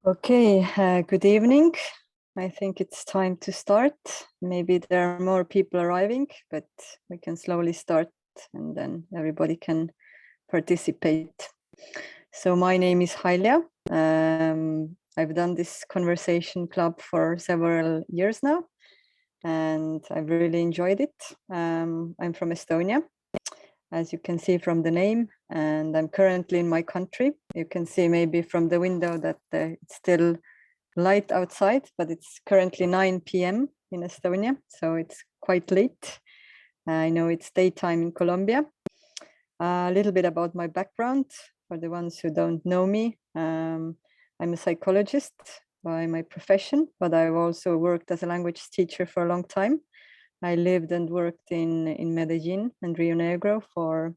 Okay, good evening. I think it's time to start. Maybe there are more people arriving, but we can slowly start and then everybody can participate. So my name is Halja. I've done this conversation club for several years now, and I've really enjoyed it. I'm from Estonia, as you can see from the name, and I'm currently in my country. You can see maybe from the window that it's still light outside, but it's currently 9 p.m. in Estonia, so it's quite late. I know it's daytime in Colombia. A little bit about my background for the ones who don't know me. I'm a psychologist by my profession, but I've also worked as a language teacher for a long time. I lived and worked in Medellin and Rio Negro for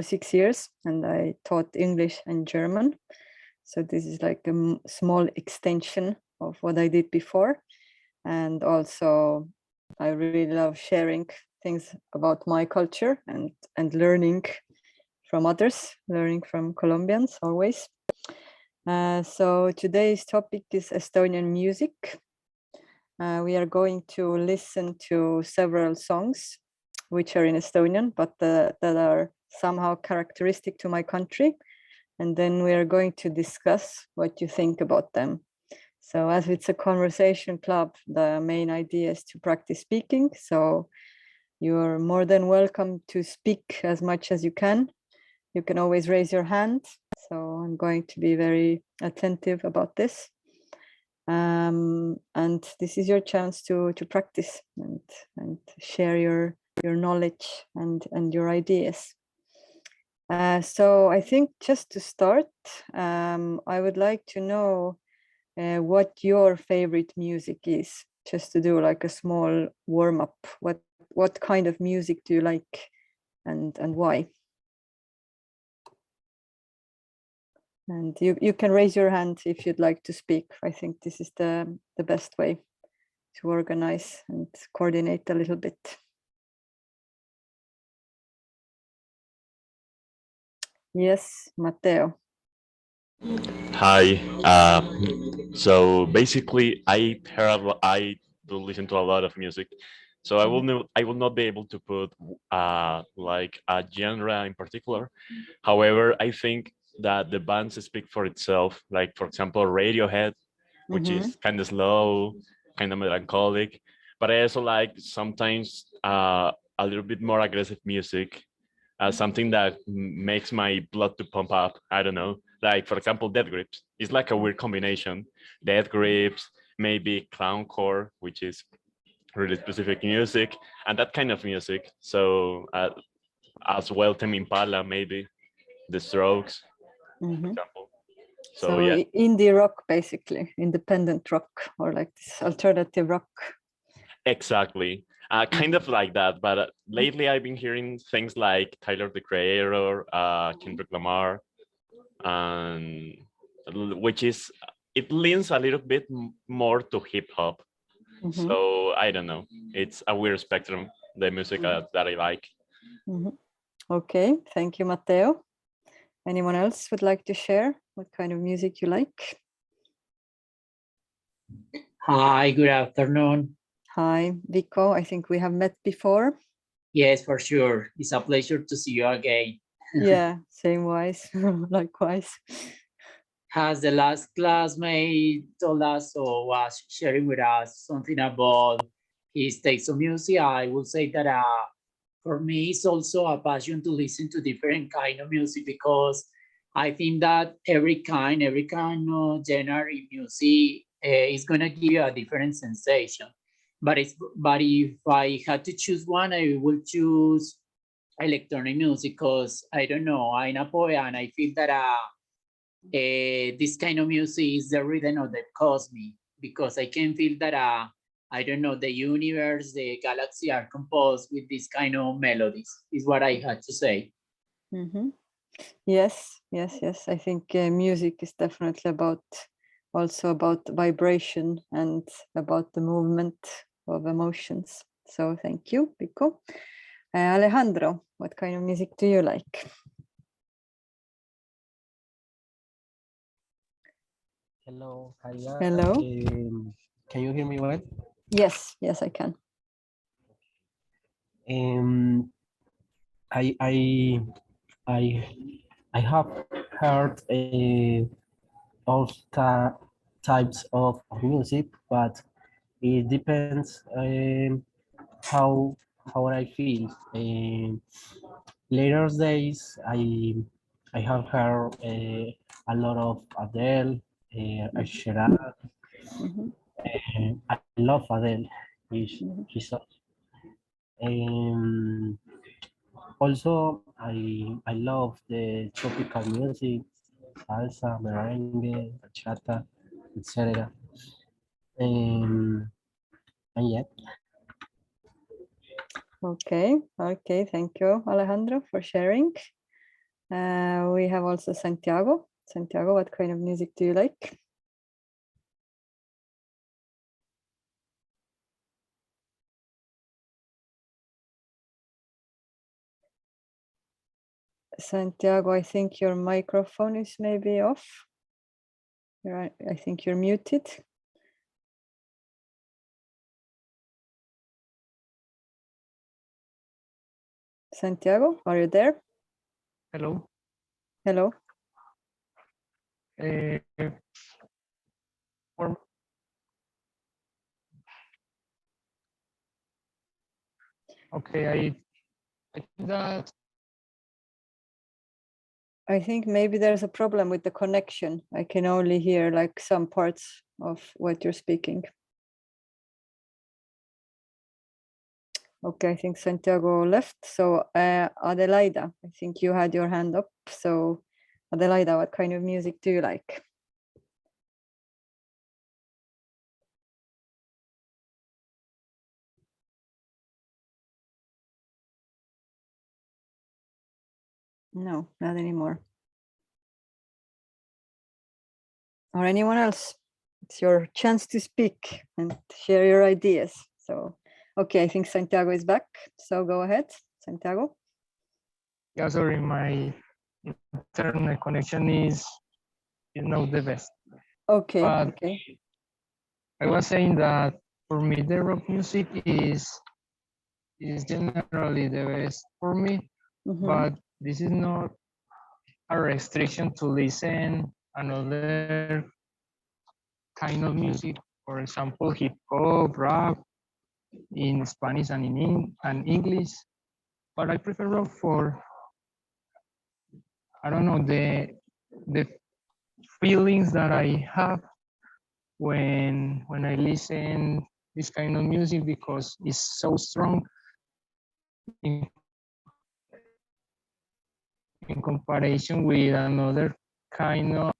6 years, and I taught English and German. So this is like a small extension of what I did before. And also, I really love sharing things about my culture and learning from others, learning from Colombians always. So today's topic is Estonian music. We are going to listen to several songs which are in Estonian, but that are somehow characteristic to my country. And then we are going to discuss what you think about them. So as it's a conversation club, the main idea is to practice speaking. So you're more than welcome to speak as much as you can. You can always raise your hand. So I'm going to be very attentive about this. And this is your chance to practice and share your knowledge and your ideas. So I think just to start, I would like to know what your favorite music is, just to do like a small warm-up. What kind of music do you like and why? And you can raise your hand if you'd like to speak. I think this is the best way to organize and coordinate a little bit. Yes, Matteo. Hi. So basically, I do listen to a lot of music. So I will not be able to put like a genre in particular. However, I think that the bands speak for itself. Like for example, Radiohead, which is kind of slow, kind of melancholic. But I also like sometimes a little bit more aggressive music, something that makes my blood to pump up. I don't know. Like for example, Death Grips. It's like a weird combination. Death Grips, maybe clowncore, which is really specific music, and that kind of music. So as well, Tame Impala, maybe The Strokes, for example. So yeah, indie rock, basically, independent rock, or like this alternative rock. exactly. Kind of like that, but lately I've been hearing things like Tyler the Creator, Kendrick Lamar, and which is, it leans a little bit more to hip hop. So I don't know. It's a weird spectrum, the music that I like. Okay, thank you, Matteo. Anyone else would like to share what kind of music you like? Hi, good afternoon. Hi, Vico. I think we have met before. Yes, for sure. It's a pleasure to see you again. Yeah, same wise, likewise. As the last classmate told us or was sharing with us something about his taste of music, I will say that for me, it's also a passion to listen to different kind of music, because I think that every kind of genre of music is gonna give you a different sensation. But if I had to choose one, I will choose electronic music, because I don't know, I'm a poet and I feel that this kind of music is the rhythm of the cosmos, because I can feel that I don't know, the universe, the galaxy are composed with this kind of melodies, is what I had to say. Yes. I think music is definitely also about vibration and about the movement of emotions. So thank you, Pico. Alejandro, what kind of music do you like? Hello, Halja. Hello. Can you hear me well? Yes, yes, I can. I I I I have heard all types of music, but it depends how I feel. Later days, I have heard a lot of Adele, Mhm. Sheeran. Mhm. I love Adele. Mhm. She's um, also I love the tropical music, salsa, merengue, bachata, etc. Um, and yeah, Okay, okay, thank you, Alejandro, for sharing. We have also Santiago. Santiago, what kind of music do you like? Santiago, I think your microphone is maybe off. I think you're muted. Santiago, are you there? Hello. Hello. For okay, I think that I think maybe there's a problem with the connection. I can only hear like some parts of what you're speaking. Okay, I think Santiago left. So Adelaida, I think you had your hand up. So Adelaida, what kind of music do you like? No, not anymore. Or anyone else? It's your chance to speak and share your ideas. So, okay, I think Santiago is back. So go ahead, Santiago. yeah, sorry, my internet connection is not the best. Okay, But okay. I was saying that for me the rock music is generally the best for me, Mhm. but this is not a restriction to listen another kind of music. For example, hip hop, rap in Spanish and in English. But I prefer rock for, I don't know, the feelings that I have when I listen this kind of music, because it's so strong in, in comparison with another kind of.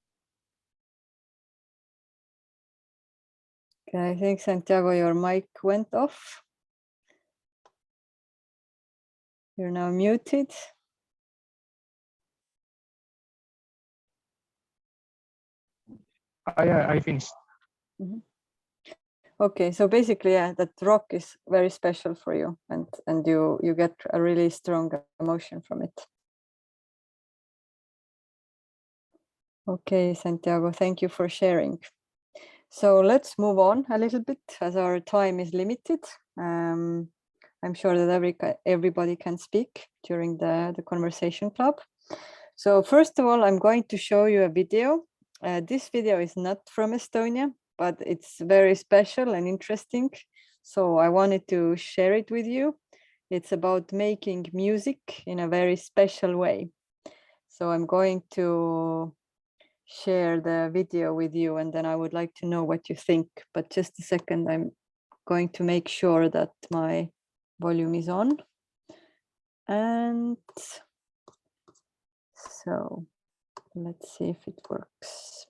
Okay, I think Santiago, your mic went off. You're now muted. I finished. Mhm. Okay, so basically, yeah, that rock is very special for you, and you get a really strong emotion from it. Okay, Santiago, thank you for sharing. So let's move on a little bit as our time is limited. I'm sure that everybody can speak during the conversation club. So first of all, I'm going to show you a video. This video is not from Estonia, but it's very special and interesting. So I wanted to share it with you. It's about making music in a very special way. So I'm going to share the video with you, and then I would like to know what you think. But just a second, I'm going to make sure that my volume is on. And so let's see if it works.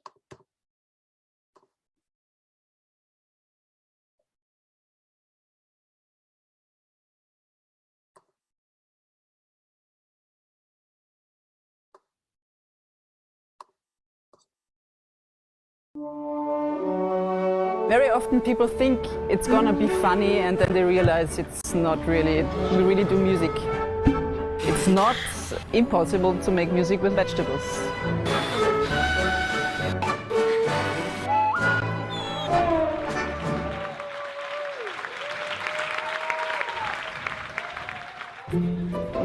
Very often people think it's gonna be funny, and then they realize it's not really. We really do music. It's not impossible to make music with vegetables.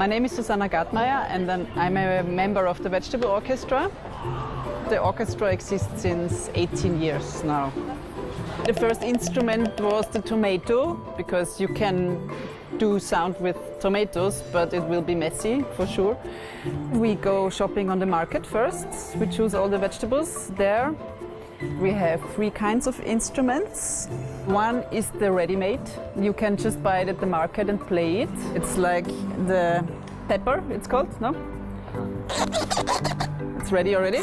My name is Susanna Gartmeier and then I'm a member of the Vegetable Orchestra. The orchestra exists since 18 years now. The first instrument was the tomato, because you can do sound with tomatoes, but it will be messy for sure. We go shopping on the market first. We choose all the vegetables there. We have 3 kinds of instruments. One is the ready-made. You can just buy it at the market and play it. It's like the pepper, it's called, no? It's ready already.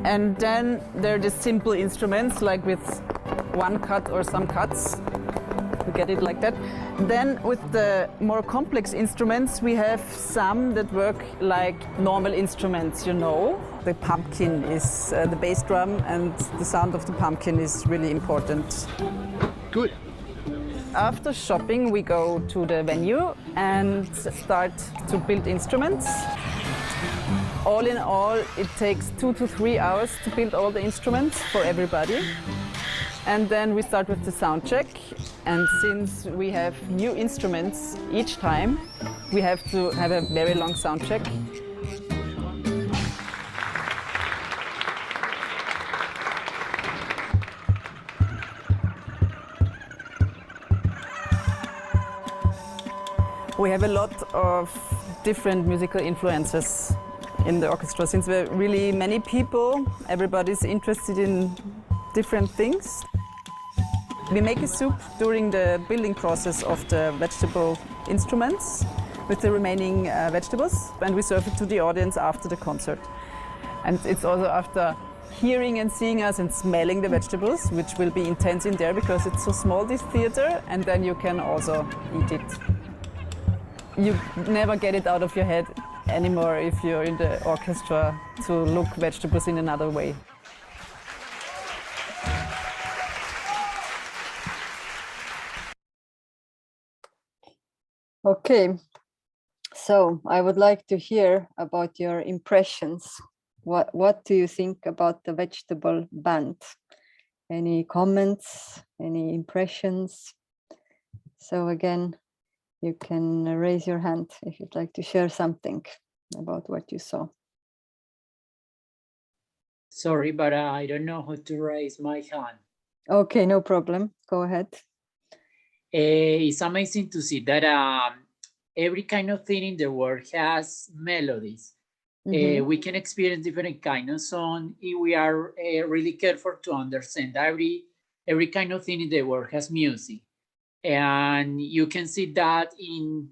And then there are the simple instruments, like with 1 cut or some cuts. You get it like that. Then with the more complex instruments, we have some that work like normal instruments, you know. The pumpkin is the bass drum, and the sound of the pumpkin is really important. Good. After shopping, we go to the venue and start to build instruments. All in all, it takes 2 to 3 hours to build all the instruments for everybody. And then we start with the sound check. And since we have new instruments each time, we have to have a very long sound check. We have a lot of different musical influences in the orchestra. Since we're really many people, everybody's interested in different things. We make a soup during the building process of the vegetable instruments with the remaining vegetables, and we serve it to the audience after the concert. And it's also after hearing and seeing us and smelling the vegetables, which will be intense in there because it's so small, this theater, and then you can also eat it. You never get it out of your head anymore if you're in the orchestra to look vegetables in another way. Okay, so I would like to hear about your impressions. What do you think about the vegetable band? Any comments, any impressions? So again, you can raise your hand if you'd like to share something about what you saw. Sorry, but I don't know how to raise my hand. Okay, no problem. Go ahead. It's amazing to see that every kind of thing in the world has melodies. We can experience different kind of song if we are really careful to understand every kind of thing in the world has music. And you can see that in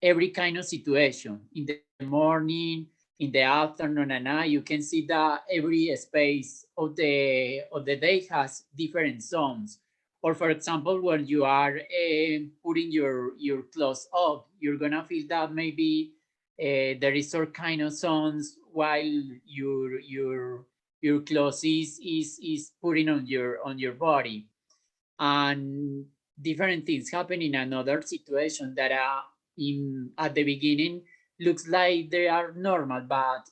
every kind of situation, in the morning, in the afternoon, and night. You can see that every space of the day has different songs. Or for example, when you are putting your clothes up, you're gonna feel that maybe there is some kind of songs while your clothes is putting on your body. And different things happen in another situation that at the beginning looks like they are normal, but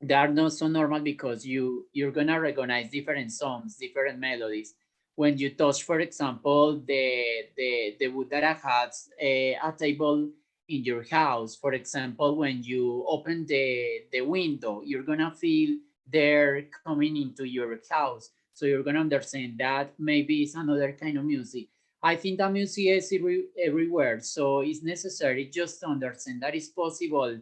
they are not so normal because you're gonna recognize different songs, different melodies. When you touch, for example, the wood that has a table in your house, for example, when you open the window, you're gonna feel they're coming into your house. So you're gonna understand that maybe it's another kind of music. I think that music is everywhere. So it's necessary just to understand that it's possible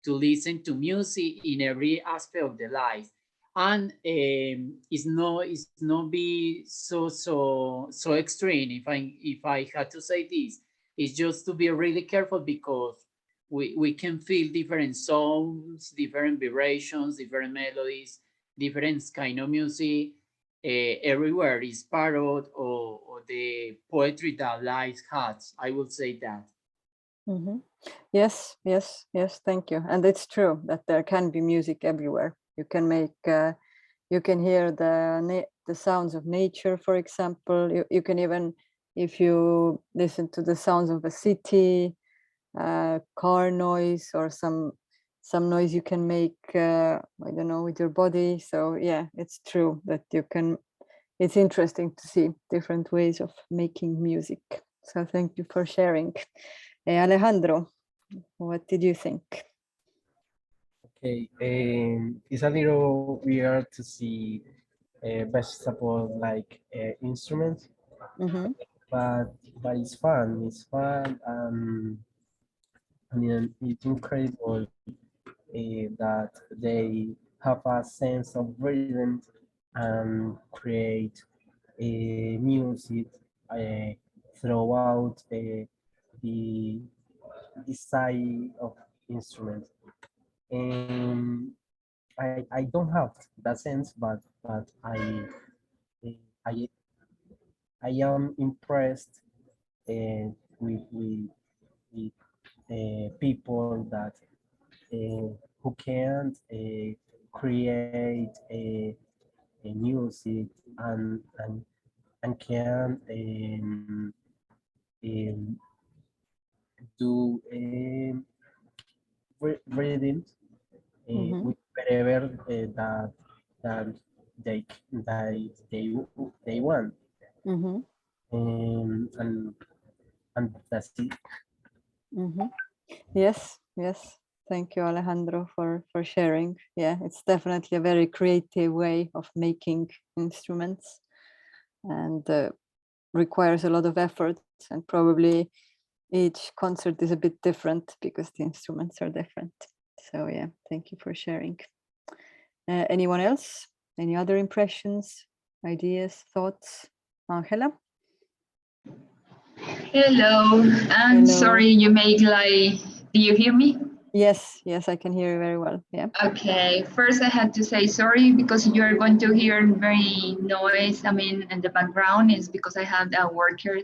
to listen to music in every aspect of the life. And it's not be so extreme. If I had to say this, it's just to be really careful because we can feel different sounds, different vibrations, different melodies, different kind of music everywhere. Is part of the poetry that life has. I would say that. Yes, thank you. And it's true that there can be music everywhere. You can make, you can hear the sounds of nature, for example. You can even, if you listen to the sounds of a city, car noise, or some noise you can make, I don't know, with your body. So yeah, it's true that you can, it's interesting to see different ways of making music. So thank you for sharing. Alejandro, What did you think? Okay, it's a little weird to see vegetable like instruments, Mm-hmm. but it's fun. It's fun. I mean, it's incredible that they have a sense of rhythm and create music uh, throughout the side of instruments. And I don't have that sense, but I I am impressed with people that who can create a music and can um, do rhythms Mm-hmm. with whatever that they they want. Mm-hmm. And and that's it. Mm-hmm. Yes, yes. Thank you, Alejandro, for sharing. Yeah, it's definitely a very creative way of making instruments, and requires a lot of effort, and probably each concert is a bit different because the instruments are different. So yeah, thank you for sharing. Anyone else? Any other impressions, ideas, thoughts? Angela? Hello, I'm Hello. sorry you make like, do you hear me? Yes, yes, I can hear you very well. Yeah. Okay, first I had to say sorry because you're going to hear very noise. I mean, in the background is because I have a worker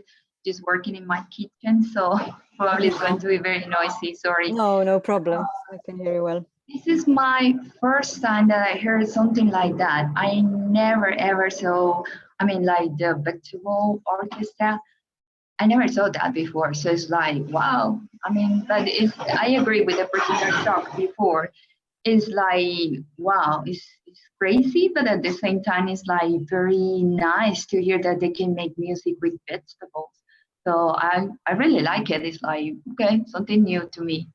just working in my kitchen, so probably it's going to be very noisy. Sorry. No, no problem. I can hear you well. This is my first time that I heard something like that. I never ever saw, I mean, like the vegetable orchestra. I never saw that before. So it's like, wow. I mean, but it's, I agree with the person that talked before. It's like, wow, it's crazy, but at the same time, it's like very nice to hear that they can make music with vegetables. So I really like it. It's like, okay, something new to me.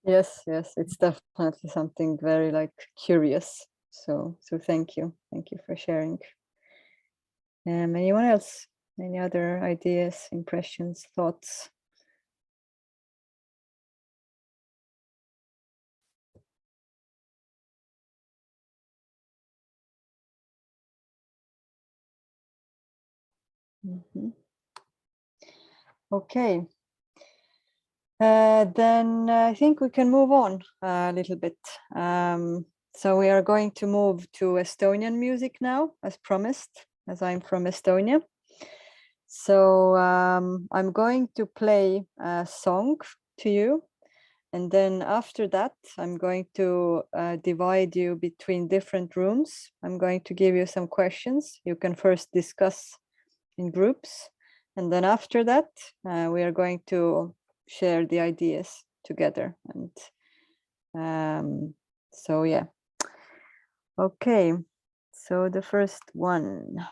Yes, yes, it's definitely something very like curious. So thank you for sharing. Anyone else? Any other ideas, impressions, thoughts? Mhm. Okay. Then I think we can move on a little bit. So we are going to move to Estonian music now, as promised, as I'm from Estonia. So I'm going to play a song to you. And then after that, I'm going to divide you between different rooms. I'm going to give you some questions. You can first discuss in groups. And then after that, we are going to share the ideas together. And so, yeah. Okay, so the first one.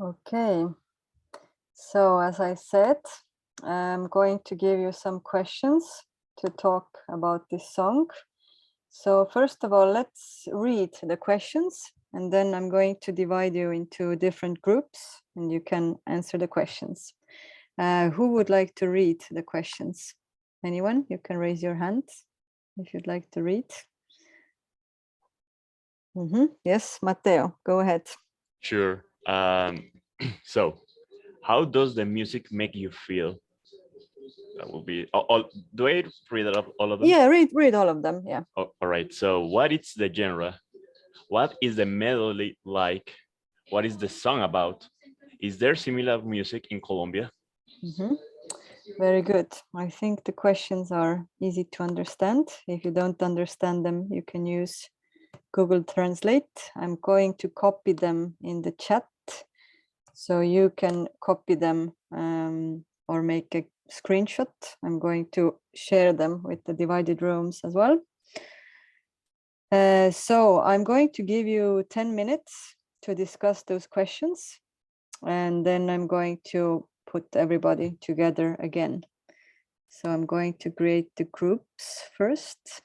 Okay. So as I said, I'm going to give you some questions to talk about this song. So first of all, let's read the questions, and then I'm going to divide you into different groups and you can answer the questions. Who would like to read the questions? Anyone? You can raise your hand if you'd like to read. Yes, Matteo, go ahead. Sure. So, how does the music make you feel? That will be all. Do I read all of them? Yeah, read all of them. Yeah. Oh, all right. So, what is the genre? What is the melody like? What is the song about? Is there similar music in Colombia? Very good. I think the questions are easy to understand. If you don't understand them, you can use Google Translate. I'm going to copy them in the chat so you can copy them or make a screenshot. I'm going to share them with the divided rooms as well. So I'm going to give you 10 minutes to discuss those questions, and then I'm going to put everybody together again. So I'm going to create the groups first.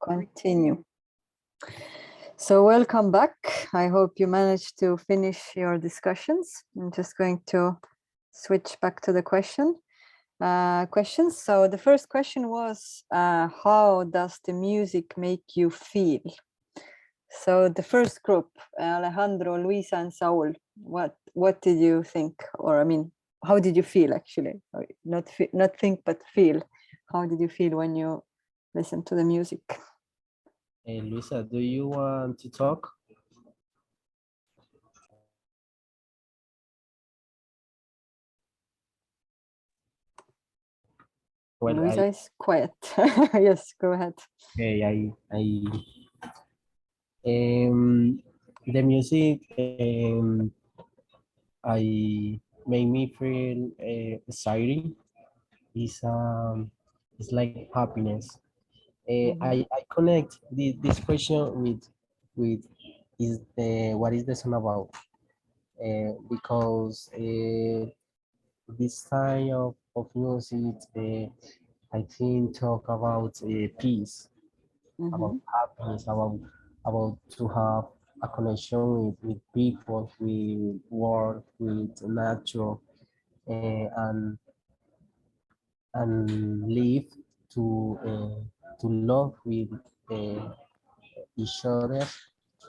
Continue. So welcome back. I hope you managed to finish your discussions. I'm just going to switch back to the questions. So the first question was, how does the music make you feel? So the first group, Alejandro, Luisa, and Saul, what did you think? Or I mean, how did you feel actually? Not think, but feel. How did you feel when you listened to the music? Hey, Luisa, do you want to talk? Well, Luisa is quiet. Yes, go ahead. okay, the music I made me feel exciting. It's like happiness. I connect this question with what is the song about? Because this kind of music, I think talk about peace, about happiness, about to have a connection with people, with work, with nature, and live to love with each other,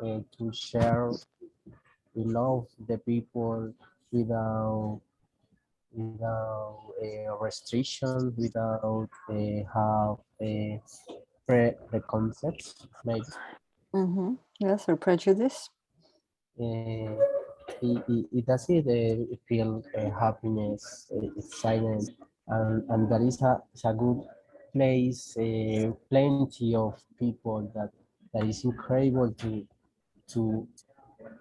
to share, we love the people without a restriction, without have a preconcepts, maybe. Yes, or prejudice. It does it feel happiness, excitement, and that is a good place. Plenty of people that is incredible to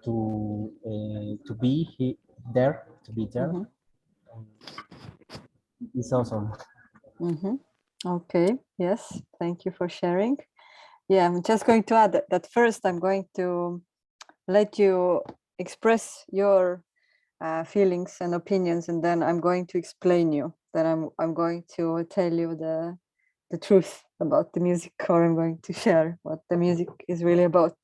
to be there, to be there. It's awesome. Okay, yes, thank you for sharing. Yeah, I'm just going to add that first I'm going to let you express your feelings and opinions, and then I'm going to explain you. Then I'm going to tell you the truth about the music, or I'm going to share what the music is really about.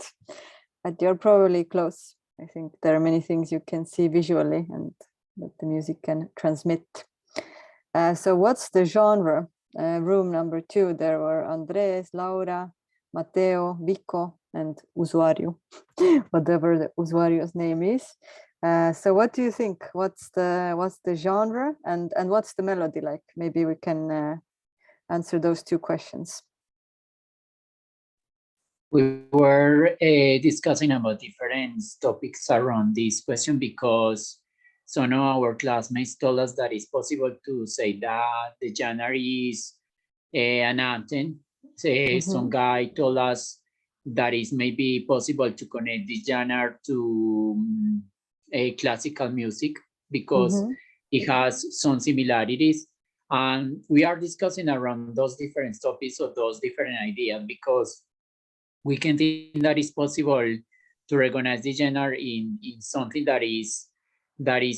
But you're probably close. I think there are many things you can see visually and that the music can transmit. So what's the genre? Room number 2, there were Andres, Laura, Matteo, Vico, and Usuario, whatever the Usuario's name is. So what do you think? What's the genre and what's the melody like? Maybe we can answer those two questions. We were discussing about different topics around this question because some of our classmates told us that it's possible to say that the genre is an anthem, Some guy told us that it's maybe possible to connect this genre to a classical music because it has some similarities. And we are discussing around those different topics or those different ideas because we can think that it's possible to recognize the genre in something that is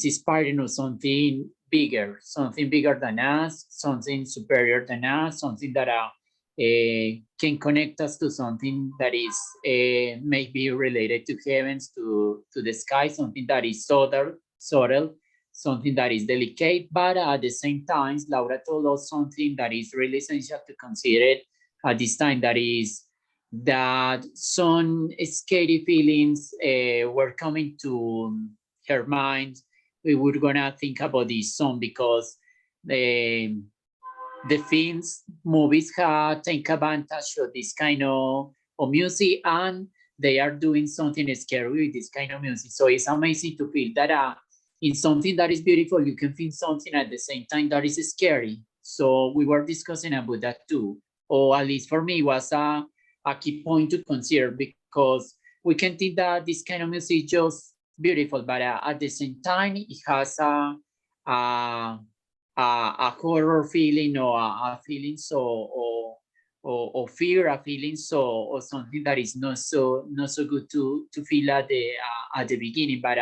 inspiring or something bigger than us, something superior than us, something that can connect us to something that is maybe related to heavens, to the sky, something that is subtle, something that is delicate, but at the same time, Laura told us something that is really essential to consider at this time, that is that some scary feelings were coming to her mind. We were gonna think about this song because the films, movies take advantage of this kind of music, and they are doing something scary with this kind of music. So it's amazing to feel that in something that is beautiful, you can feel something at the same time that is scary. So we were discussing about that too, or at least for me, it was a key point to consider because we can think that this kind of music is just beautiful, but at the same time, it has a horror feeling or a feeling or fear, a feeling or something that is not so good to feel at the beginning. But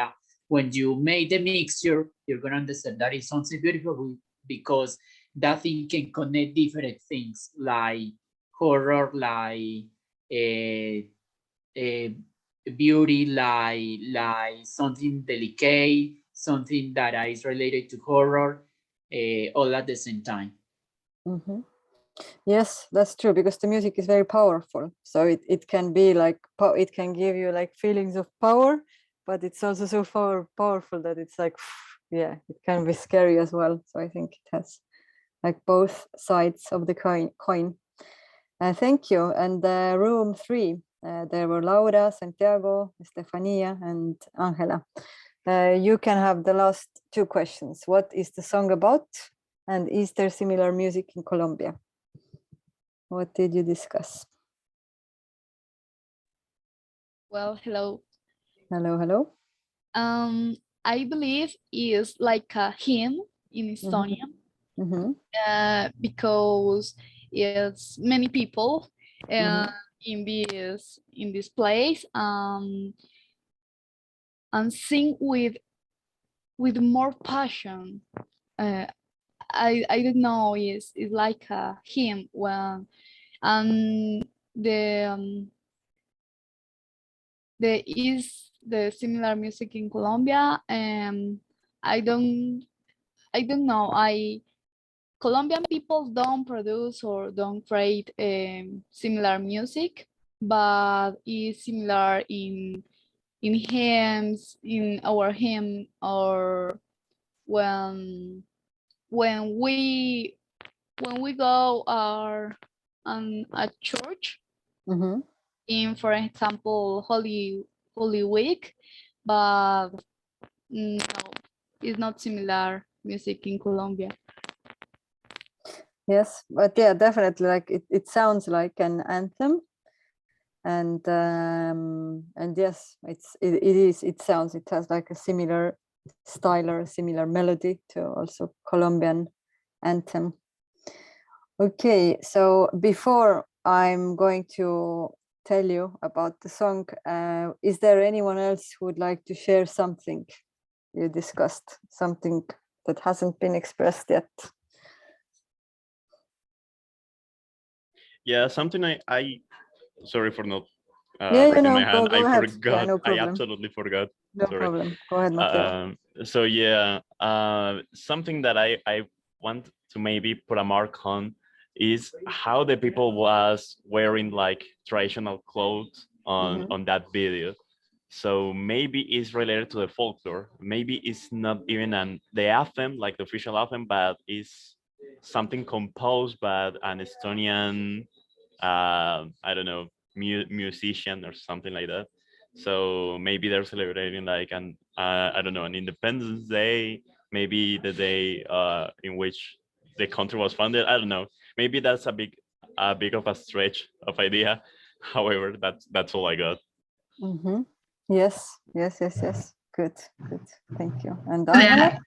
when you make the mixture, you're gonna understand that it's something beautiful because that thing can connect different things like horror, like beauty, like something delicate, something that is related to horror, all at the same time. Yes, that's true, because the music is very powerful. So it can be like, it can give you like feelings of power, but it's also so powerful that it's like, yeah, it can be scary as well. So I think it has like both sides of the coin. Thank you. And room 3, there were Laura, Santiago, Estefania, and Angela. You can have the last 2 questions. What is the song about? And is there similar music in Colombia? What did you discuss? Well, hello. Hello. I believe is like a hymn in Estonian, because it's many people in this place and sing with more passion. I don't know, it's like a hymn when there is the similar music in Colombia. I don't know. Colombian people don't produce or don't create similar music, but it's similar in hymns, in our hymn, or when we go at church, in, for example, Holy Week, but no, it's not similar music in Colombia. Yes, but yeah, definitely, like it sounds like an anthem, and yes, it has like a similar style or a similar melody to also Colombian anthem. Okay, so before I'm going to tell you about the song, is there anyone else who would like to share something you discussed, something that hasn't been expressed yet? Yeah, something I sorry for not raising my hand. go I ahead. forgot. No I problem. absolutely forgot. No Sorry. problem. Go ahead, Matteo. So yeah, something that I want to maybe put a mark on is how the people was wearing like traditional clothes on that video. So maybe it's related to the folklore. Maybe it's not even the anthem, like the official anthem, but it's something composed by an Estonian, I don't know, musician or something like that. So maybe they're celebrating like I don't know, an Independence Day, maybe the day in which the country was founded. I don't know. Maybe that's a big a bit of a stretch of idea. However, that's all I got. Yes, yes, yes, yes. Good, good. Thank you. And Yeah. Angela?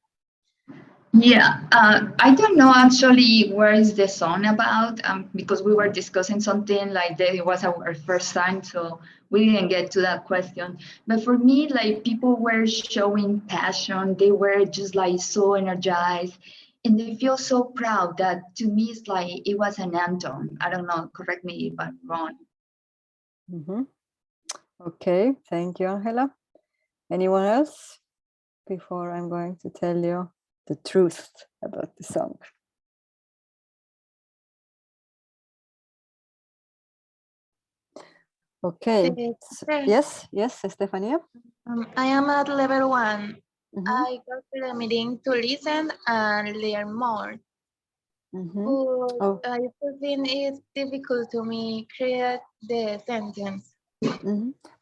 Yeah, I don't know actually where is the song about, because we were discussing something like that. It was our first time, so we didn't get to that question. But for me, like people were showing passion. They were just like so energized, and they feel so proud that to me it's like it was an anthem. I don't know. Correct me if I'm wrong. Okay, thank you, Angela. Anyone else? Before I'm going to tell you the truth about the song. Okay. Yes, yes, Estefania. I am at level 1. I go to the meeting to listen and learn more. But I think it's difficult to me create the sentence.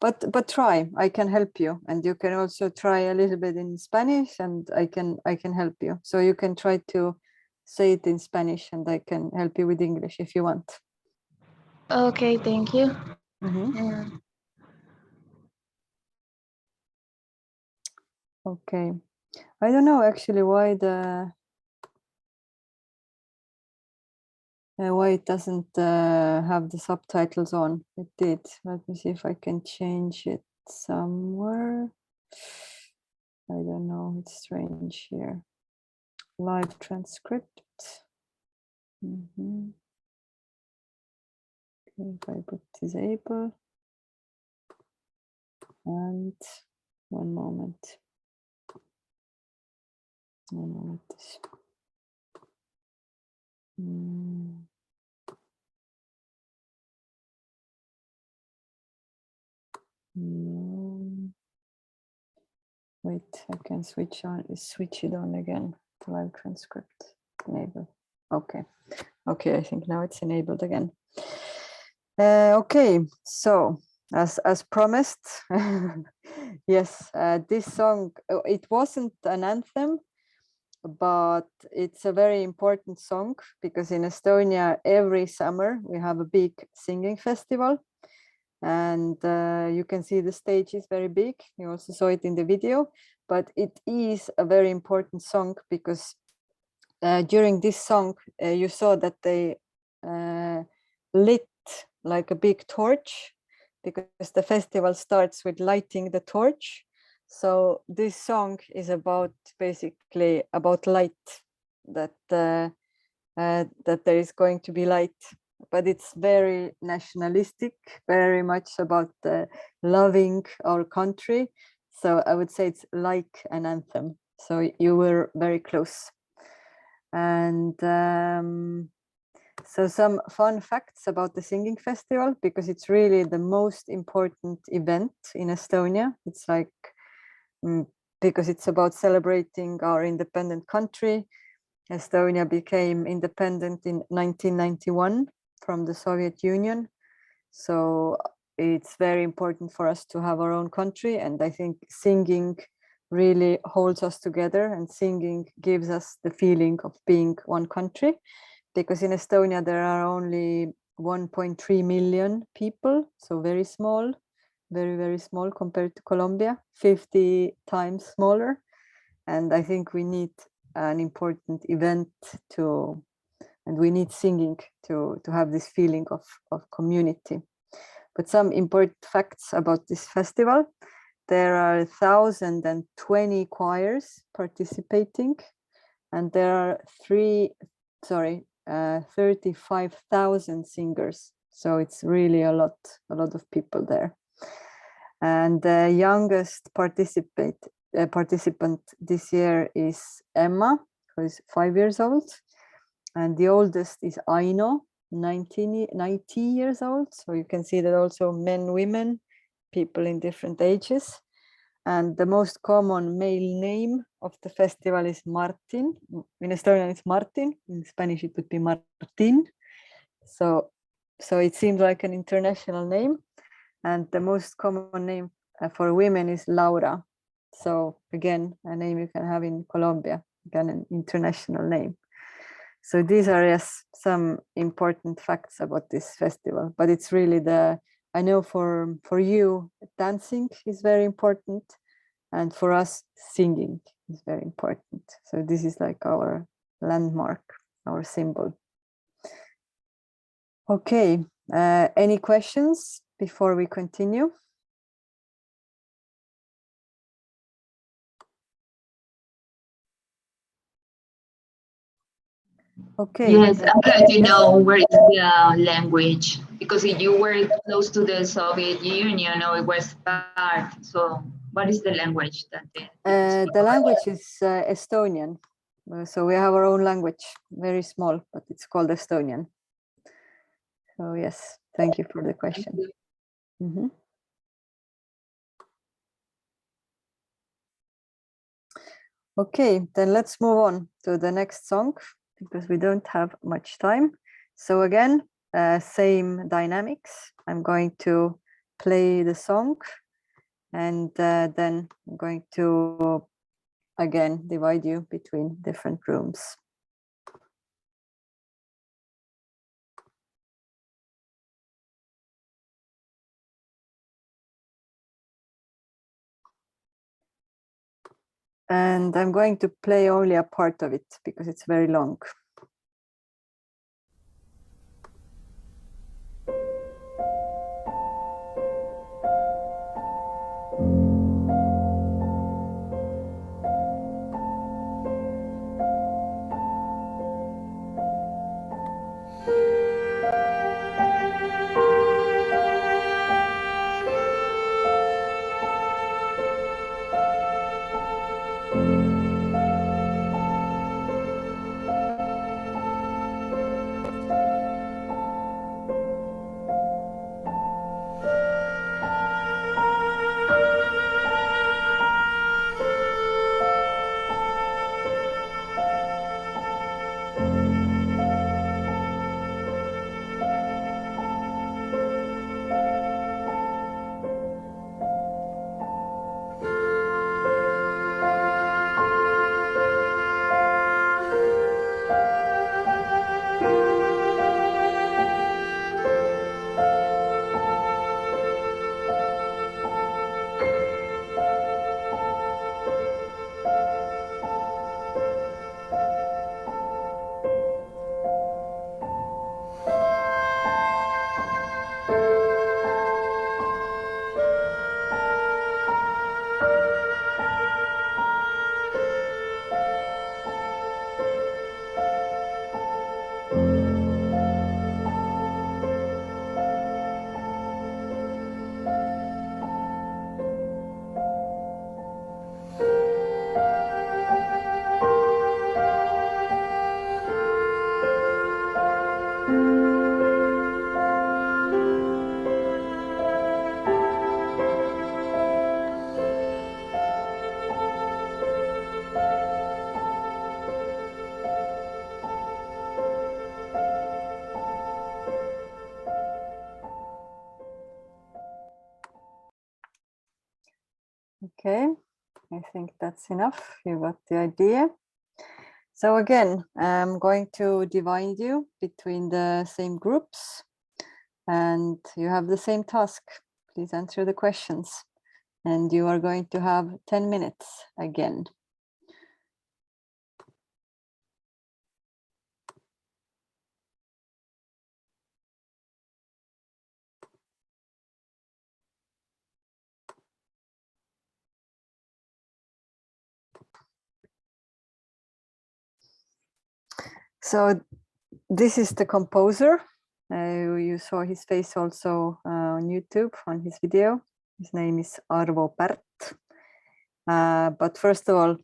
But try. I can help you, and you can also try a little bit in Spanish, and I can help you. So you can try to say it in Spanish, and I can help you with English if you want. Okay, thank you. Okay, I don't know actually why it doesn't have the subtitles on. It did. Let me see if I can change it somewhere. I don't know. It's strange here. Live transcript. Okay, if I put disable. And one moment. No. Wait, I can switch it on again. Live transcript enable. Okay, okay. I think now it's enabled again. Okay, so as promised, yes, this song, it wasn't an anthem, but it's a very important song because in Estonia every summer we have a big singing festival, and you can see the stage is very big. You also saw it in the video, but it is a very important song because during this song you saw that they lit like a big torch, because the festival starts with lighting the torch. So this song is basically about light, that there is going to be light, but it's very nationalistic, very much about loving our country. So I would say it's like an anthem. So you were very close. And so some fun facts about the singing festival, because it's really the most important event in Estonia. It's like, because it's about celebrating our independent country. Estonia became independent in 1991 from the Soviet Union. So it's very important for us to have our own country. And I think singing really holds us together, and singing gives us the feeling of being one country. Because in Estonia, there are only 1.3 million people, so very small, very, very small compared to Colombia, 50 times smaller. And I think we need an important event and we need singing to have this feeling of community. But some important facts about this festival: there are 1,020 choirs participating, and there are 35,000 singers. So it's really a lot of people there. And the youngest participant this year is Emma, who is 5 years old. And the oldest is Aino, 90 years old. So you can see that also men, women, people in different ages. And the most common male name of the festival is Martin. In Estonian, it's Martin. In Spanish, it would be Martin. So it seems like an international name. And the most common name for women is Laura. So again, a name you can have in Colombia, again, an international name. So these are yes, some important facts about this festival, but it's really I know for you, dancing is very important, and for us, singing is very important. So this is like our landmark, our symbol. Okay, any questions before we continue? Okay. Yes, I'm glad to know where is the language, because if you were close to the Soviet Union or it was part, so what is the language that they The language is Estonian. So we have our own language, very small, but it's called Estonian. So yes, thank you for the question. Mm-hmm. Okay, then let's move on to the next song because we don't have much time. So again, same dynamics. I'm going to play the song and then I'm going to again divide you between different rooms. And I'm going to play only a part of it because it's very long. Okay, I think that's enough. You got the idea. So again, I'm going to divide you between the same groups and you have the same task. Please answer the questions. And you are going to have 10 minutes again. So this is the composer. You saw his face also on YouTube on his video. His name is Arvo Pärt. But first of all,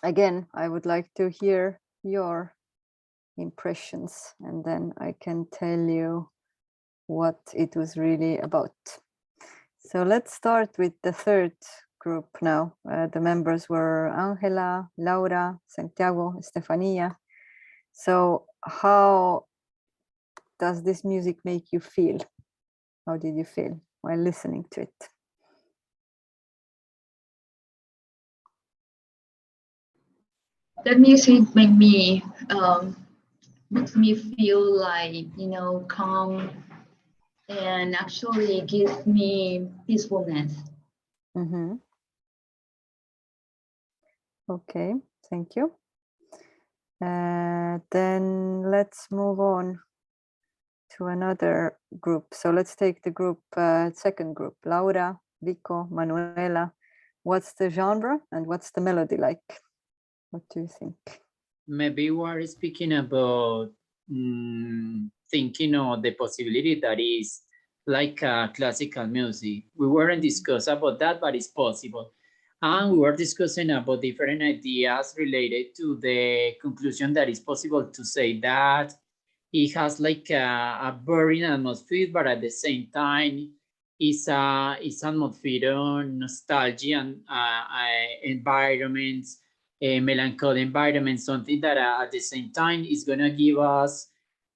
again, I would like to hear your impressions and then I can tell you what it was really about. So let's start with the third group now. The members were Angela, Laura, Santiago, Estefania. So how does this music make you feel? How did you feel while listening to it? The music made me makes me feel like, calm, and actually gives me peacefulness. Mm-hmm. Okay, thank you. Then let's move on to another group. So let's take the group, second group, Laura, Vico, Manuela. What's the genre and what's the melody like? What do you think? Maybe we are speaking about thinking of the possibility that is like classical music. We weren't discussing about that, but it's possible. And we were discussing about different ideas related to the conclusion that it's possible to say that it has like a burning atmosphere, but at the same time, it's atmosphere on nostalgia and environments, a melancholy environment, something that at the same time is gonna give us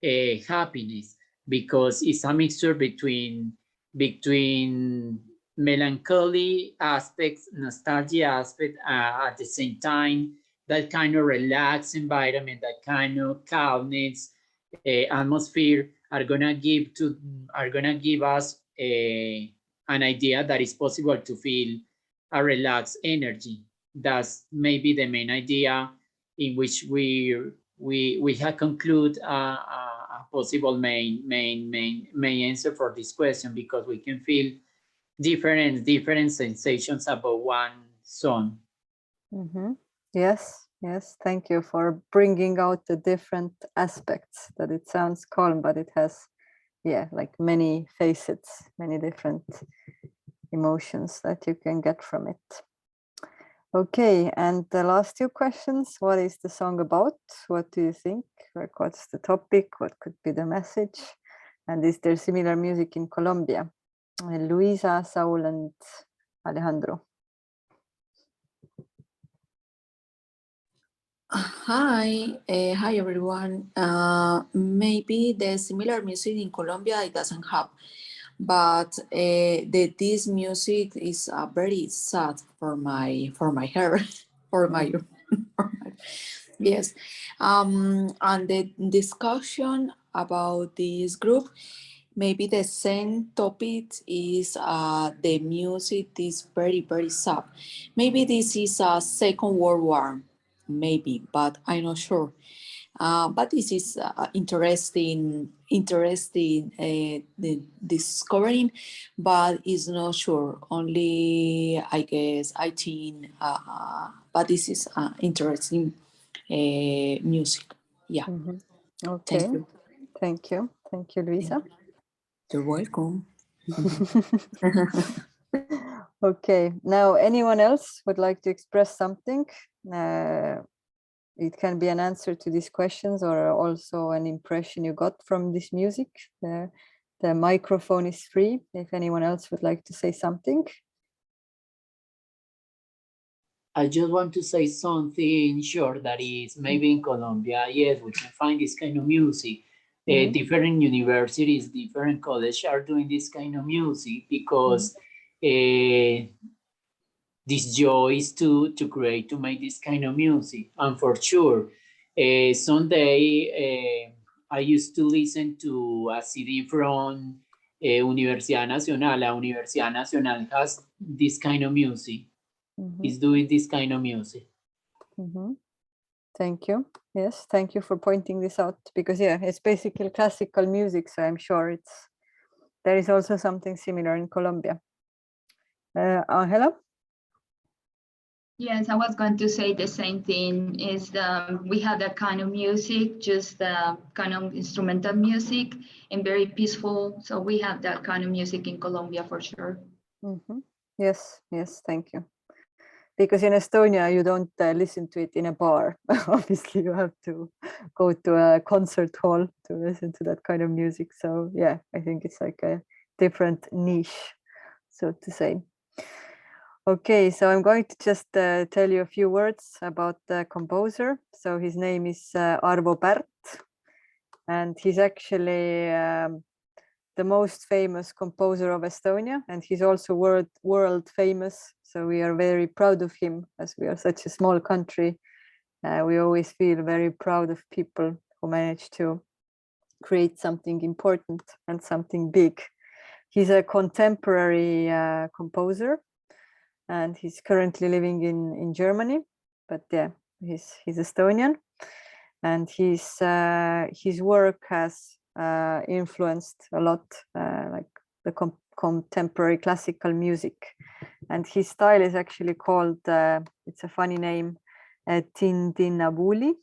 happiness, because it's a mixture between melancholy aspects, nostalgia aspect, at the same time, that kind of relaxed environment, that kind of calmness, atmosphere are gonna give us an idea that it's possible to feel a relaxed energy. That's maybe the main idea in which we have conclude a possible main answer for this question, because we can feel different sensations about one song. Mm-hmm. Yes, thank you for bringing out the different aspects, that it sounds calm, but it has, like many facets, many different emotions that you can get from it. Okay, and the last two questions. What is the song about? What do you think? What's the topic? What could be the message? And is there similar music in Colombia? Luisa, Saul, and Alejandro. Hi everyone. Maybe the similar music in Colombia it doesn't have, but this music is very sad for my hair, for my yes. And the discussion about this group, maybe the same topic is the music is very sad. Maybe this is a Second World War. Maybe, but I'm not sure. But this is interesting the discovering, but it's not sure. Only I guess I think, but this is interesting music. Yeah. Mm-hmm. Okay. Thank you, Luisa. You're welcome. Okay, now anyone else would like to express something? It can be an answer to these questions or also an impression you got from this music. The microphone is free if anyone else would like to say something. I just want to say something short, that is maybe in Colombia, yes, we can find this kind of music. Different universities, different colleges are doing this kind of music, because this joy is to create, to make this kind of music. And for sure, someday I used to listen to a CD from Universidad Nacional. La Universidad Nacional has this kind of music. Is doing this kind of music. Thank you. Yes, thank you for pointing this out, because it's basically classical music, so I'm sure there is also something similar in Colombia. Angela? Yes, I was going to say the same thing. Is we have that kind of music, just kind of instrumental music, and very peaceful. So we have that kind of music in Colombia for sure. Yes, thank you. Because in Estonia, you don't listen to it in a bar. Obviously, you have to go to a concert hall to listen to that kind of music. So I think it's like a different niche, so to say. Okay, so I'm going to just tell you a few words about the composer. So his name is Arvo Pärt, and he's actually the most famous composer of Estonia, and he's also world famous. So we are very proud of him, as we are such a small country. We always feel very proud of people who managed to create something important and something big. He's a contemporary composer, and he's currently living in Germany, but yeah, he's Estonian, and his work has influenced a lot, like the contemporary classical music, and his style is actually called, it's a funny name, Tindinabuli,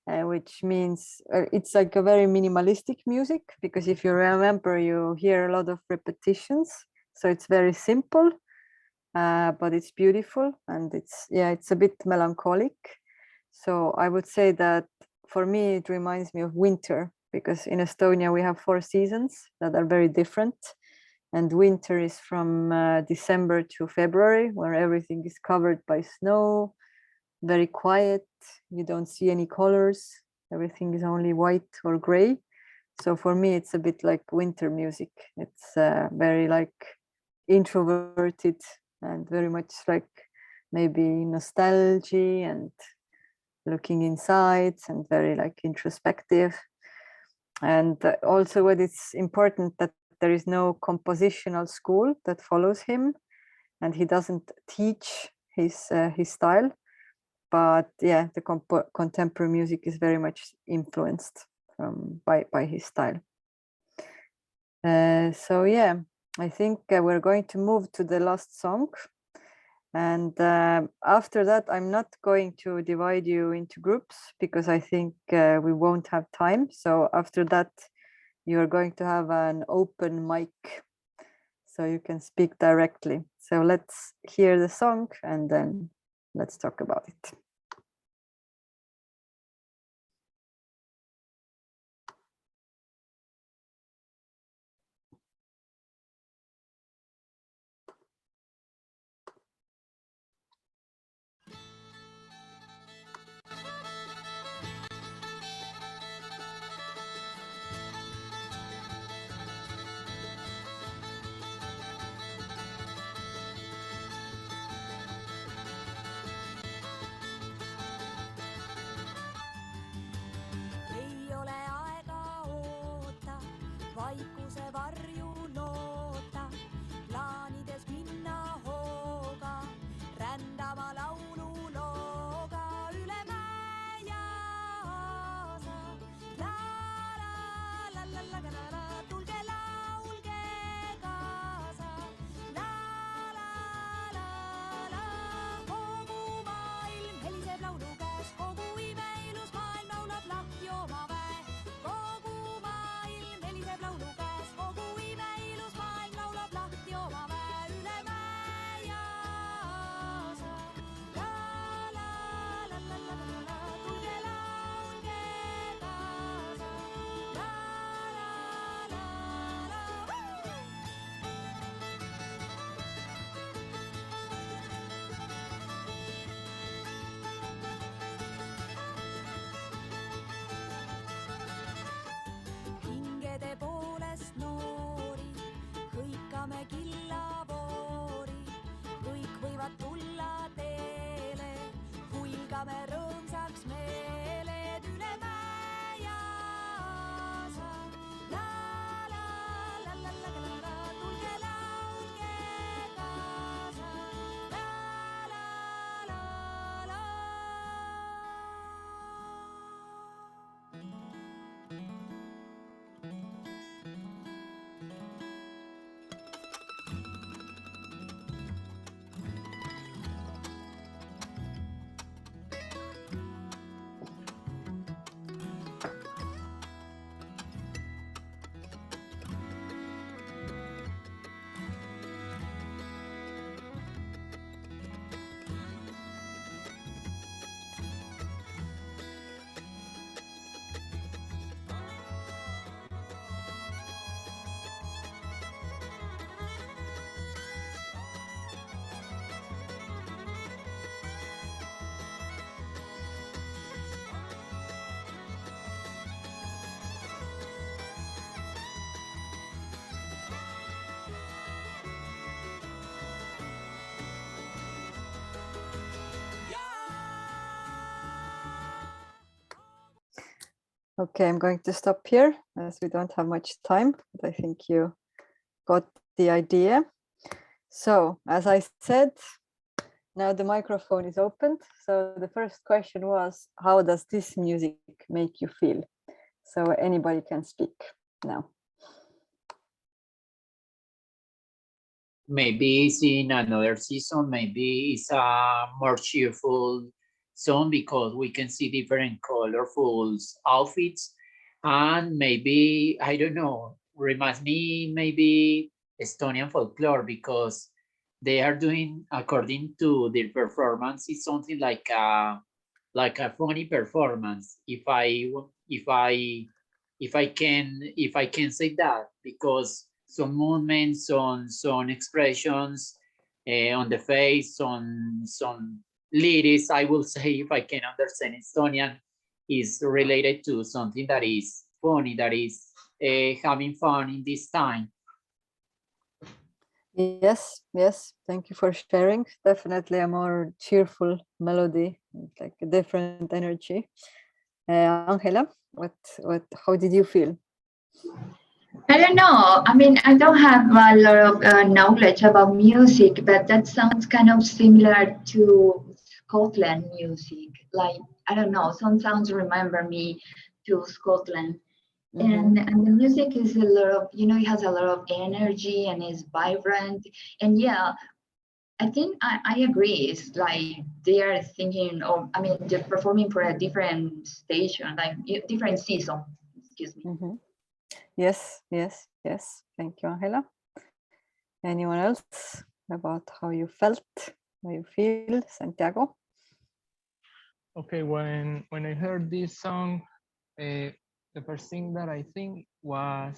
which means it's like a very minimalistic music, because if you remember, you hear a lot of repetitions, so it's very simple, but it's beautiful, and it's a bit melancholic. So I would say that for me it reminds me of winter, because in Estonia we have 4 seasons that are very different, and winter is from December to February, where everything is covered by snow, very quiet, you don't see any colors, everything is only white or gray. So for me it's a bit like winter music. It's very like introverted and very much like maybe nostalgia and looking inside, and very like introspective. And also what is important, that there is no compositional school that follows him, and he doesn't teach his style. But yeah, the contemporary music is very much influenced by his style. So yeah, I think we're going to move to the last song. And after that, I'm not going to divide you into groups, because I think we won't have time. So after that, you're going to have an open mic, so you can speak directly. So let's hear the song and then let's talk about it. Okay, I'm going to stop here as we don't have much time, but I think you got the idea. So, as I said, now the microphone is opened. So the first question was, how does this music make you feel? So anybody can speak now. Maybe it's in another season, maybe it's a more cheerful song because we can see different colorful outfits. And maybe, I don't know, reminds me maybe Estonian folklore because they are doing, according to their performance, it's something like a funny performance. If I can say that, because some movements, some expressions on the face, some lyrics, I will say, if I can understand Estonian, is related to something that is funny, that is having fun in this time. Yes, yes. Thank you for sharing. Definitely a more cheerful melody, like a different energy. Angela, how did you feel? I don't know. I mean, I don't have a lot of knowledge about music, but that sounds kind of similar to Scotland music. Like, I don't know, some sounds remember me to Scotland. And the music is a lot of, it has a lot of energy and is vibrant. And yeah, I think I agree. It's like they are thinking of, I mean, they're performing for a different station, like different season. Excuse me. Yes, yes, yes. Thank you, Angela. Anyone else about how you felt, how you feel, Santiago? Okay, when I heard this song, the first thing that I think was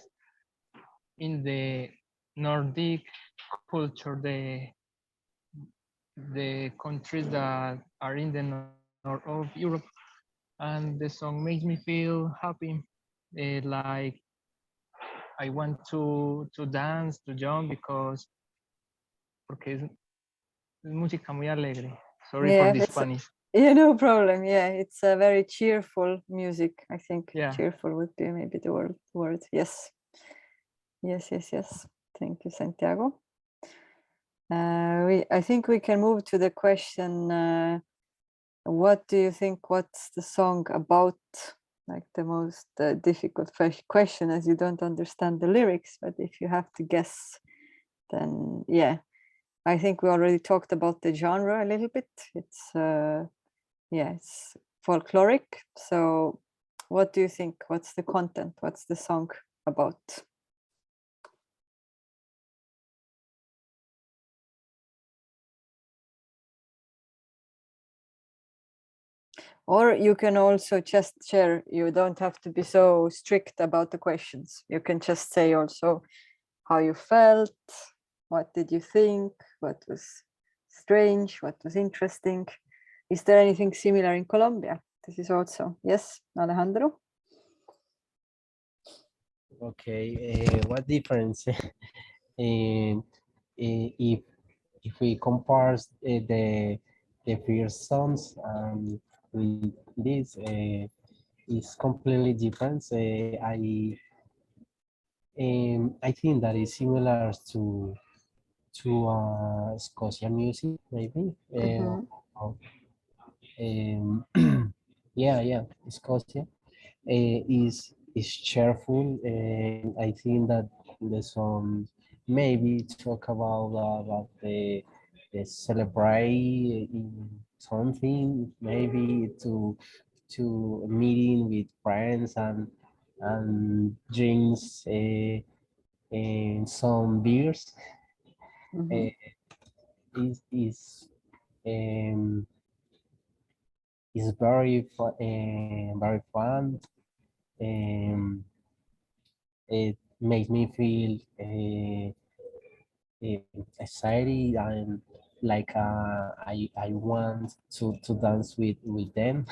in the Nordic culture, the countries that are in the north of Europe, and the song makes me feel happy, like I want to dance, to jump, porque es música muy alegre. Sorry for the Spanish. Yeah, no problem. Yeah, it's a very cheerful music. I think Yeah. cheerful would be maybe the word. Yes. Yes, yes, yes. Thank you, Santiago. I think we can move to the question, what do you think, what's the song about? Like the most difficult question, as you don't understand the lyrics, but if you have to guess, then yeah, I think we already talked about the genre a little bit. It's it's folkloric. So what do you think? What's the content? What's the song about? Or you can also just share, you don't have to be so strict about the questions. You can just say also how you felt, what did you think, what was strange, what was interesting. Is there anything similar in Colombia? This is also, yes, Alejandro? Okay, what difference? If we compare the first songs with this, is completely different. I think that is similar to Scotia music, maybe. Yeah, Scotia is cheerful, and I think that the song maybe talk about the celebrate something, maybe to meeting with friends and drinks and some beers. Is um, is very fun. It makes me feel excited and like I want to dance with them.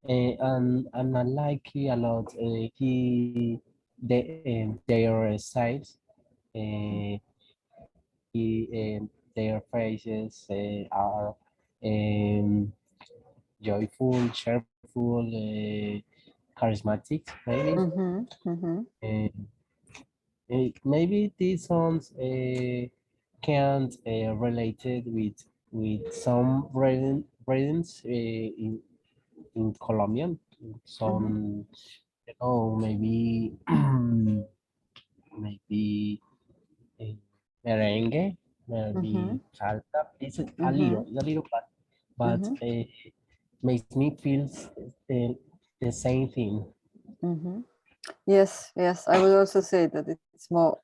And I like it a lot. Their sides, their faces are joyful, cheerful. full, charismatic, maybe. Maybe these songs can't related with some rhythms in Colombian. Some, you know, maybe maybe uh, merengue, maybe salsa. It's a little, but makes me feel the, the same thing. Yes, yes, I would also say that it's more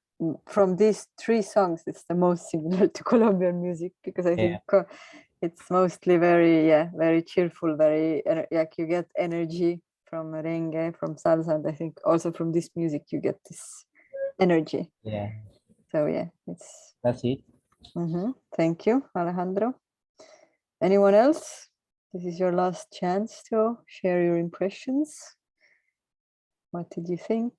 from these three songs, it's the most similar to Colombian music, because I think it's mostly very, very cheerful, very like you get energy from merengue, from salsa, and I think also from this music you get this energy. Yeah. So yeah, that's it. Thank you, Alejandro. Anyone else? This is your last chance to share your impressions. What did you think?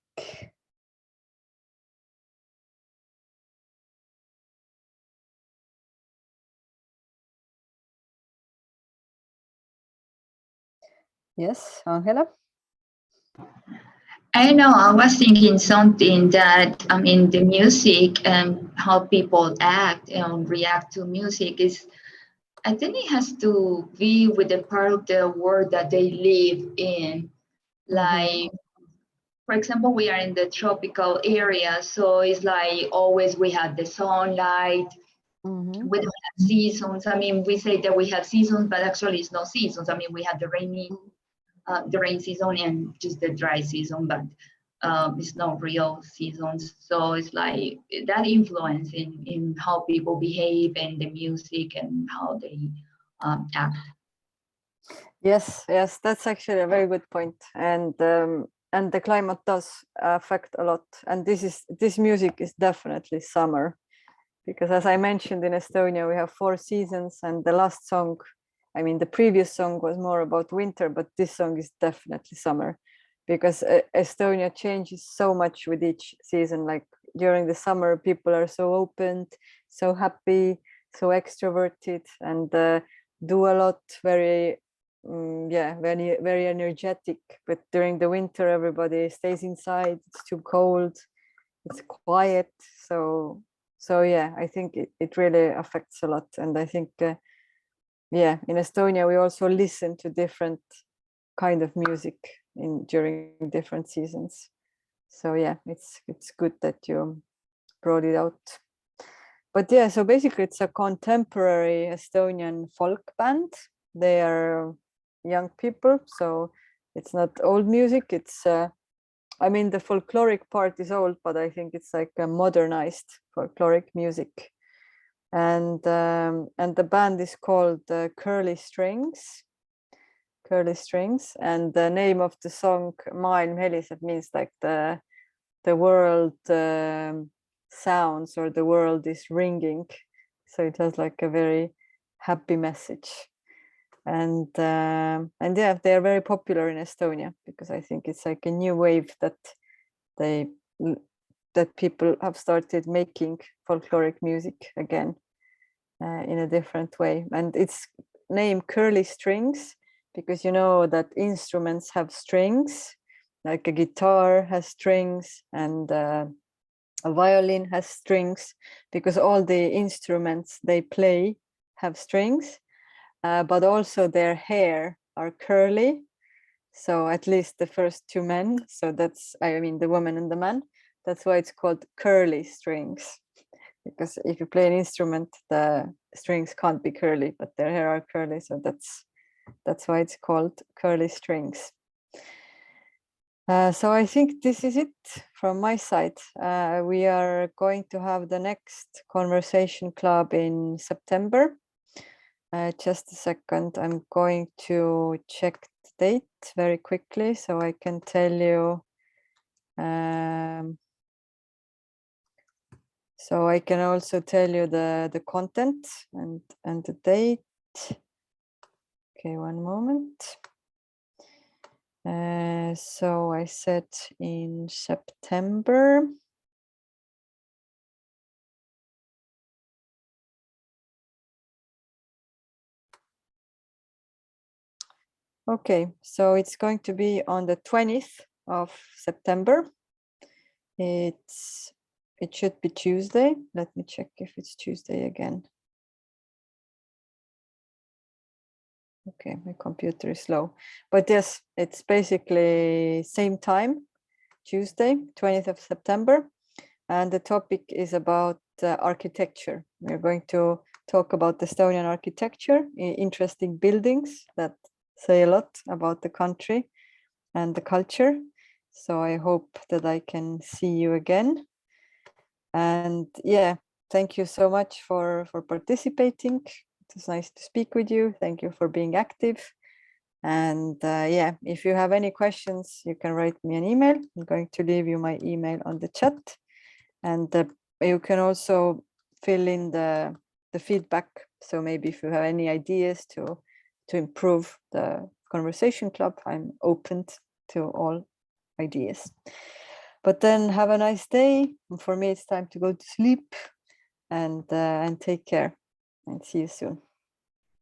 Yes, Angela? I don't know, I was thinking something that, I mean, the music and how people act and react to music is, I think it has to be with the part of the world that they live in. Like, for example, we are in the tropical area, so it's like always we have the sunlight, we don't have seasons. I mean, we say that we have seasons, but actually it's no seasons. I mean, we have the rain season and just the dry season, but it's not real seasons. So it's like that influence in how people behave and the music and how they act. Yes, yes, that's actually a very good point. And the climate does affect a lot. And this music is definitely summer, because as I mentioned, in Estonia we have 4 seasons, and the last song, I mean the previous song was more about winter, but this song is definitely summer, because Estonia changes so much with each season. Like during the summer, people are so open, so happy, so extroverted, and do a lot, very very energetic. But during the winter, everybody stays inside, it's too cold, it's quiet. So yeah, I think it really affects a lot. And I think in Estonia we also listen to different kind of music during different seasons. So yeah, it's good that you brought it out. But yeah, so basically it's a contemporary Estonian folk band. They are young people, so it's not old music. It's I mean, the folkloric part is old, but I think it's like a modernized folkloric music. And the band is called Curly Strings. Curly Strings, and the name of the song Maailm heliseb means like the world sounds, or the world is ringing. So it has like a very happy message. And yeah, they are very popular in Estonia, because I think it's like a new wave that people have started making folkloric music again in a different way. And it's named Curly Strings because you know that instruments have strings, like a guitar has strings, and a violin has strings, because all the instruments they play have strings, but also their hair are curly. So at least the first 2 men, so that's, I mean, the woman and the man, that's why it's called curly strings. Because if you play an instrument, the strings can't be curly, but their hair are curly. So that's why it's called Curly Strings. So I think this is it from my side. We are going to have the next conversation club in September. Just a second, I'm going to check the date very quickly so I can tell you. So I can also tell you the content and the date. Okay, one moment. So I said in September. Okay, so it's going to be on the 20th of September. It should be Tuesday. Let me check if it's Tuesday again. Okay, my computer is slow, but yes, it's basically same time, Tuesday, 20th of September. And the topic is about architecture. We're going to talk about Estonian architecture, interesting buildings that say a lot about the country and the culture. So I hope that I can see you again. And yeah, thank you so much for participating. It was nice to speak with you. Thank you for being active. And yeah, if you have any questions, you can write me an email. I'm going to leave you my email on the chat. And you can also fill in the feedback. So maybe if you have any ideas to improve the conversation club, I'm open to all ideas. But then have a nice day. And for me, it's time to go to sleep and take care and see you soon.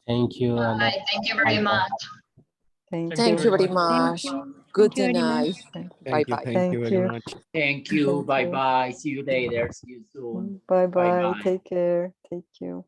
Thank you. Bye. Thank you very much. Thank Thank you very Thank much. you. Good Thank you very night. much. Bye bye. Thank you. Thank you. Bye bye. See you later. See you soon. Bye Bye bye. bye. Take care. Thank you.